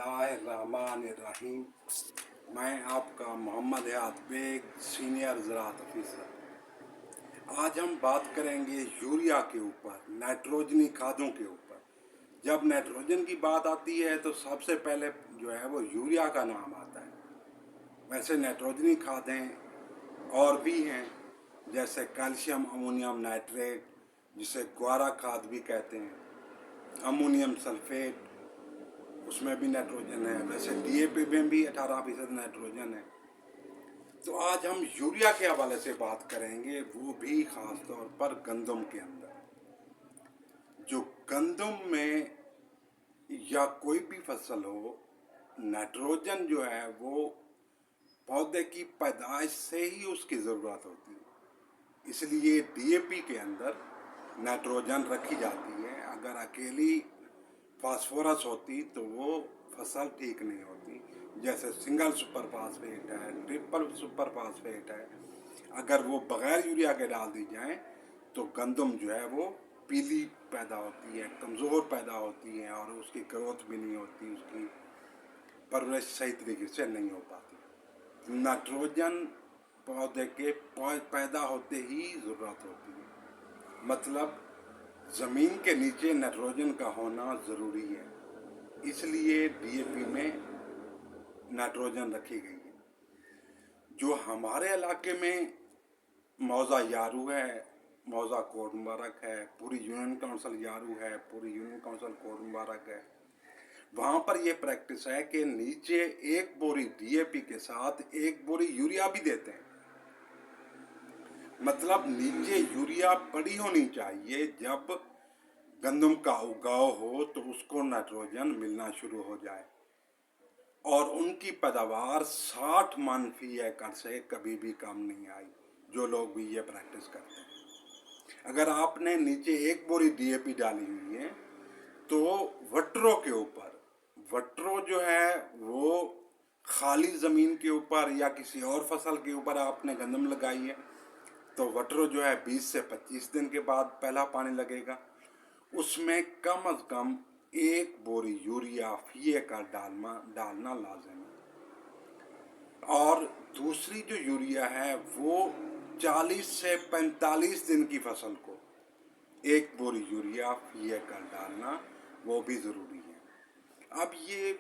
बिस्मिल्लाहिर्रहमानिर्रहीम। मैं आपका मोहम्मद हयात बेग, सीनियर ज़राअत ऑफिसर। आज हम बात करेंगे यूरिया के ऊपर, नाइट्रोजनी खादों के ऊपर। जब नाइट्रोजन की बात आती है तो सबसे पहले जो है वो यूरिया का नाम आता है। वैसे नाइट्रोजनी खादें और भी हैं, जैसे कैल्शियम अमोनियम नाइट्रेट, जिसे ग्वारा खाद भी कहते हैं, अमोनियम सल्फेट, उसमें भी नाइट्रोजन है। वैसे डीएपी में भी 18% नाइट्रोजन है। तो आज हम यूरिया के हवाले से बात करेंगे, वो भी ख़ास तौर पर गंदम के अंदर। जो गंदम में या कोई भी फसल हो, नाइट्रोजन जो है वो पौधे की पैदाइश से ही उसकी ज़रूरत होती है, इसलिए डीएपी के अंदर नाइट्रोजन रखी जाती है। अगर अकेली फास्फोरस होती तो वो फसल ठीक नहीं होती। जैसे सिंगल सुपर फास्फेट है, ट्रिपल सुपर फास्फेट है, अगर वो बगैर यूरिया के डाल दी जाए तो गंदम जो है वो पीली पैदा होती है, कमज़ोर पैदा होती है और उसकी ग्रोथ भी नहीं होती, उसकी परवरिश सही तरीके से नहीं हो पाती। नाइट्रोजन पौधे के पैदा होते ही ज़रूरत होती है, मतलब ज़मीन के नीचे नाइट्रोजन का होना ज़रूरी है, इसलिए डीएपी में नाइट्रोजन रखी गई है। जो हमारे इलाके में मौज़ा यारू है, मौज़ा कोट मुबारक है, पूरी यूनियन काउंसिल यारू है, पूरी यूनियन काउंसिल कोट मुबारक है, वहाँ पर ये प्रैक्टिस है कि नीचे एक बोरी डीएपी के साथ एक बोरी यूरिया भी देते हैं। मतलब नीचे यूरिया पड़ी होनी चाहिए, जब गंदम का उगाव हो तो उसको नाइट्रोजन मिलना शुरू हो जाए। और उनकी पैदावार 60 मन फी एकड़ से कभी भी कम नहीं आई, जो लोग भी ये प्रैक्टिस करते हैं। अगर आपने नीचे एक बोरी डीएपी डाली हुई है तो वट्रो के ऊपर, वट्रो जो है वो खाली ज़मीन के ऊपर या किसी और फसल के ऊपर आपने गंदम लगाई है तो वट्रो जो है 20 से 25 दिन के बाद पहला पानी लगेगा। उसमें कम अज़ कम एक बोरी यूरिया फी एकड़ डालना लाज़िम है। और दूसरी जो यूरिया है वो 40 से 45 दिन की फसल को एक बोरी यूरिया फी एकड़ डालना वो भी ज़रूरी है। अब ये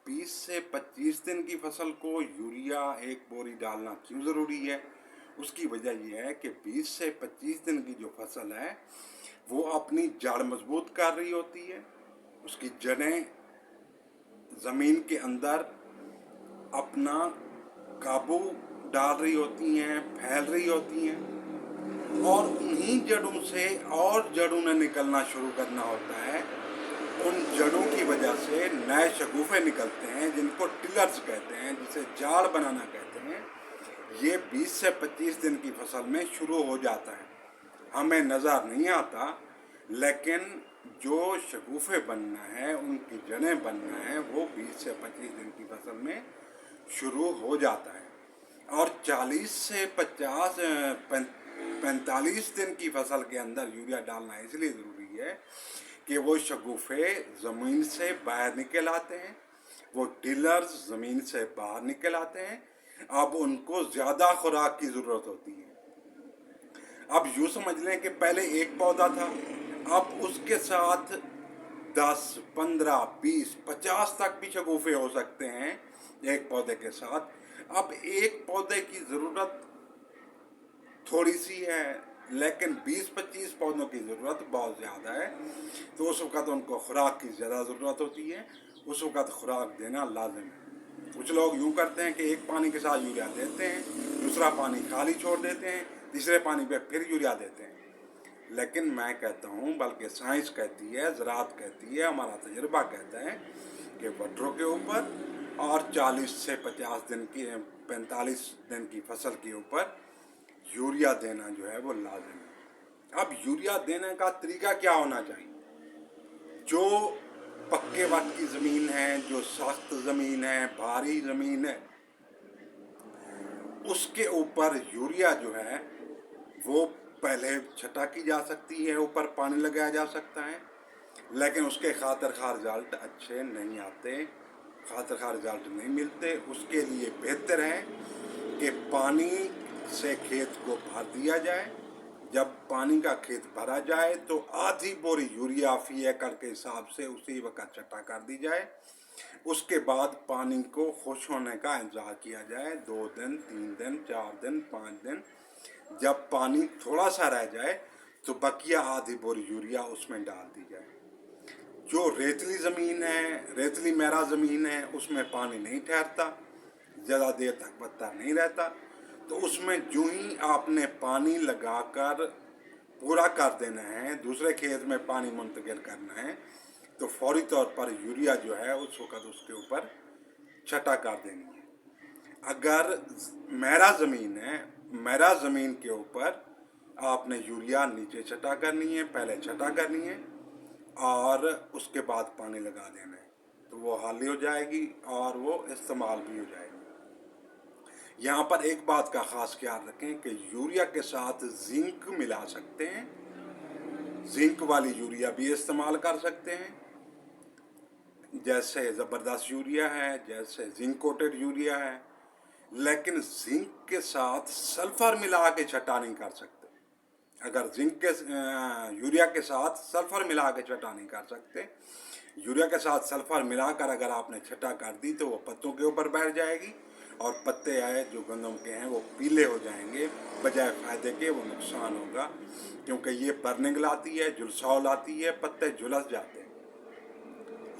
20 से 25 दिन की फसल को यूरिया एक बोरी डालना क्यों ज़रूरी है? उसकी वजह यह है कि 20 से 25 दिन की जो फसल है वो अपनी जड़ मजबूत कर रही होती है, उसकी जड़ें ज़मीन के अंदर अपना काबू डाल रही होती हैं, फैल रही होती हैं, और उन्हीं जड़ों से और जड़ों ने निकलना शुरू करना होता है। उन जड़ों की वजह से नए शगुफे निकलते हैं, जिनको टिलर्स कहते हैं, जिसे जाड़ बनाना कहते हैं। ये 20 से 25 दिन की फसल में शुरू हो जाता है, हमें नज़र नहीं आता, लेकिन जो शगुफे बनना है, उनकी जड़ें बनना है, वो 20 से 25 दिन की फसल में शुरू हो जाता है। और 40 से 45 दिन की फसल के अंदर यूरिया डालना इसलिए ज़रूरी है कि वो शगुफे ज़मीन से बाहर निकल आते हैं, वो टिलर्स ज़मीन से बाहर निकल आते हैं। अब उनको ज़्यादा खुराक की ज़रूरत होती है। अब यूँ समझ लें कि पहले एक पौधा था, अब उसके साथ 10, 15, 20, 50 तक भी शगुफे हो सकते हैं एक पौधे के साथ। अब एक पौधे की ज़रूरत थोड़ी सी है, लेकिन 20-25 पौधों की ज़रूरत बहुत ज़्यादा है, तो उस वक़्त उनको खुराक की ज़्यादा ज़रूरत होती है, उस वक़्त खुराक देना लाजिम है। कुछ लोग यूँ करते हैं कि एक पानी के साथ यूरिया देते हैं, दूसरा पानी खाली छोड़ देते हैं, तीसरे पानी पे फिर यूरिया देते हैं। लेकिन मैं कहता हूँ, बल्कि साइंस कहती है, ज़राअत कहती है, हमारा तजुर्बा कहता है कि वट्रों के ऊपर और 40 से 50 दिन की 45 दिन की फसल के ऊपर यूरिया देना जो है वो लाजिम है। अब यूरिया देने का तरीका क्या होना चाहिए? जो पक्के वट की ज़मीन है, जो सख्त ज़मीन है, भारी ज़मीन है, उसके ऊपर यूरिया जो है वो पहले छटा की जा सकती है, ऊपर पानी लगाया जा सकता है, लेकिन उसके खातिर खा रिजल्ट अच्छे नहीं आते। खातिर खा रिजल्ट नहीं मिलते। उसके लिए बेहतर है कि पानी से खेत को भर दिया जाए। जब पानी का खेत भरा जाए तो आधी बोरी यूरिया फी एकड़ के हिसाब से उसी वक्त छटा कर दी जाए। उसके बाद पानी को खुश होने का इंतजार किया जाए, 2 दिन, 3 दिन, 4 दिन, 5 दिन। जब पानी थोड़ा सा रह जाए तो बकिया आधी बोरी यूरिया उसमें डाल दी जाए। जो रेतली ज़मीन है, रेतली मेरा ज़मीन है, उसमें पानी नहीं ठहरता, ज़्यादा देर तक पत्ता नहीं रहता, तो उसमें जो ही आपने पानी लगाकर पूरा कर देना है, दूसरे खेत में पानी मुंतकिल करना है, तो फौरी तौर पर यूरिया जो है उस वक्त उसके ऊपर छटा कर देनी है। अगर मेरा ज़मीन है, मेरा ज़मीन के ऊपर आपने यूरिया नीचे छटा करनी है, पहले छटा करनी है और उसके बाद पानी लगा देना है, तो वो हाली हो जाएगी और वो इस्तेमाल भी हो जाएगी। यहाँ पर एक बात का ख़ास ख्याल रखें कि यूरिया के साथ जिंक मिला सकते हैं, जिंक वाली यूरिया भी इस्तेमाल कर सकते हैं, जैसे ज़बरदस्त यूरिया है, जैसे जिंक कोटेड यूरिया है, लेकिन जिंक के साथ सल्फ़र मिला के छटा नहीं कर सकते। अगर जिंक के यूरिया के साथ सल्फ़र मिला के छटा नहीं कर सकते, यूरिया के साथ सल्फ़र मिलाकर अगर आपने छटा कर दी तो वो पत्तों के ऊपर बैठ जाएगी और पत्ते आए जो गंदम के हैं वो पीले हो जाएंगे, बजाय फ़ायदे के वो नुकसान होगा, क्योंकि ये बर्निंग लाती है, झुलसाव लाती है, पत्ते झुलस जाते हैं।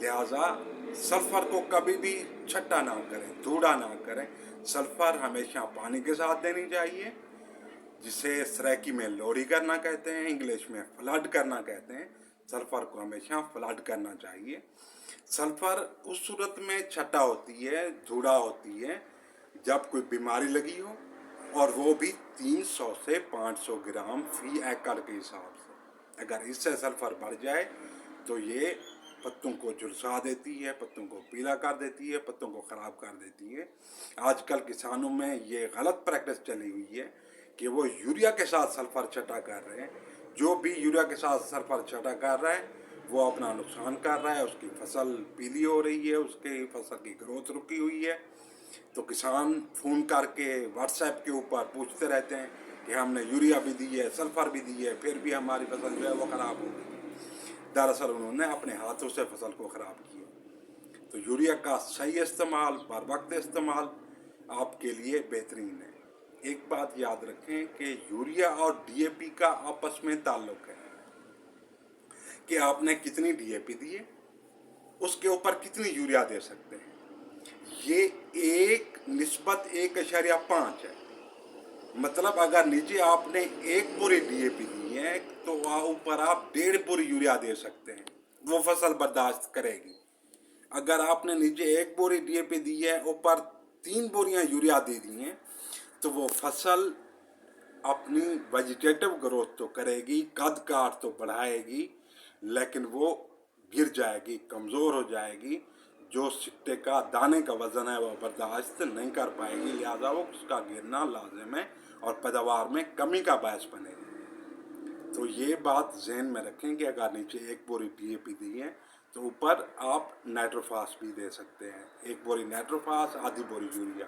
लिहाजा सल्फ़र को कभी भी छट्टा ना करें, धूड़ा ना करें। सल्फ़र हमेशा पानी के साथ देनी चाहिए, जिसे सरेकी में लोडी करना कहते हैं, इंग्लिश में फ्लड करना कहते हैं। सल्फ़र को हमेशा फ्लड करना चाहिए। सल्फ़र उस सूरत में छटा होती है, धूड़ा होती है, जब कोई बीमारी लगी हो, और वो भी 300 से 500 ग्राम फी एकड़ के हिसाब से। अगर इससे सल्फ़र बढ़ जाए तो ये पत्तों को झुलसा देती है, पत्तों को पीला कर देती है, पत्तों को ख़राब कर देती है। आजकल किसानों में ये गलत प्रैक्टिस चली हुई है कि वो यूरिया के साथ सल्फ़र छटा कर रहे हैं। जो भी यूरिया के साथ सल्फ़र छटा कर रहा है वो अपना नुकसान कर रहा है, उसकी फसल पीली हो रही है, उसकी फसल की ग्रोथ रुकी हुई है। तो किसान फ़ोन करके व्हाट्सएप के ऊपर पूछते रहते हैं कि हमने यूरिया भी दी है, सल्फ़र भी दी है, फिर भी हमारी फसल जो है वो ख़राब हो गई। दरअसल उन्होंने अपने हाथों से फसल को ख़राब किया। तो यूरिया का सही इस्तेमाल, बर वक्त इस्तेमाल आपके लिए बेहतरीन है। एक बात याद रखें कि यूरिया और डीएपी का आपस में ताल्लुक है कि आपने कितनी डीएपी दी है, उसके ऊपर कितनी यूरिया दे सकते हैं। ये 1:1.5 है। मतलब अगर नीचे आपने 1 बोरी डीएपी दी है तो ऊपर आप 1.5 बोरी यूरिया दे सकते हैं, वो फसल बर्दाश्त करेगी। अगर आपने नीचे 1 बोरी डीएपी दी है, ऊपर 3 बोरियां यूरिया दे दी हैं, तो वो फसल अपनी वेजिटेटिव ग्रोथ तो करेगी, कद काट तो बढ़ाएगी, लेकिन वो गिर जाएगी, कमज़ोर हो जाएगी। जो सिक्के का दाने का वज़न है वो बर्दाश्त नहीं कर पाएगी, लिहाजा वो उसका गिरना लाजिम है और पैदावार में कमी का बायस बनेगा। तो ये बात ज़हन में रखें कि अगर नीचे 1 बोरी डीएपी दी है तो ऊपर आप नाइट्रोफास भी दे सकते हैं। 1 बोरी नाइट्रोफास, आधी बोरी यूरिया,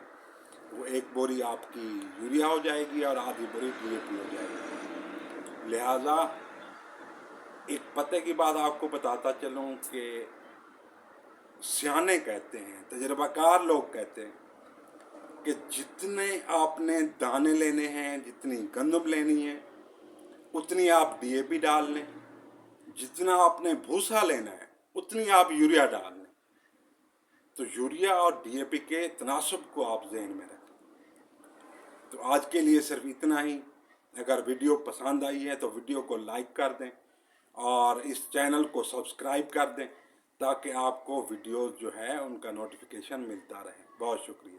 वो 1 बोरी आपकी यूरिया हो जाएगी और आधी बोरी डीएपी हो जाएगी। लिहाजा एक पते की बात आपको बताता चलूँ कि सियाने कहते हैं, तजर्बाकार लोग कहते हैं कि जितने आपने दाने लेने हैं, जितनी गंदम लेनी है, उतनी आप डीएपी डाल लें, जितना आपने भूसा लेना है उतनी आप यूरिया डाल लें। तो यूरिया और डीएपी के तनासब को आप ज़हन में रखें। तो आज के लिए सिर्फ इतना ही। अगर वीडियो पसंद आई है तो वीडियो को लाइक कर दें और इस चैनल को सब्सक्राइब कर दें, ताकि आपको वीडियोस जो है उनका नोटिफिकेशन मिलता रहे। बहुत शुक्रिया।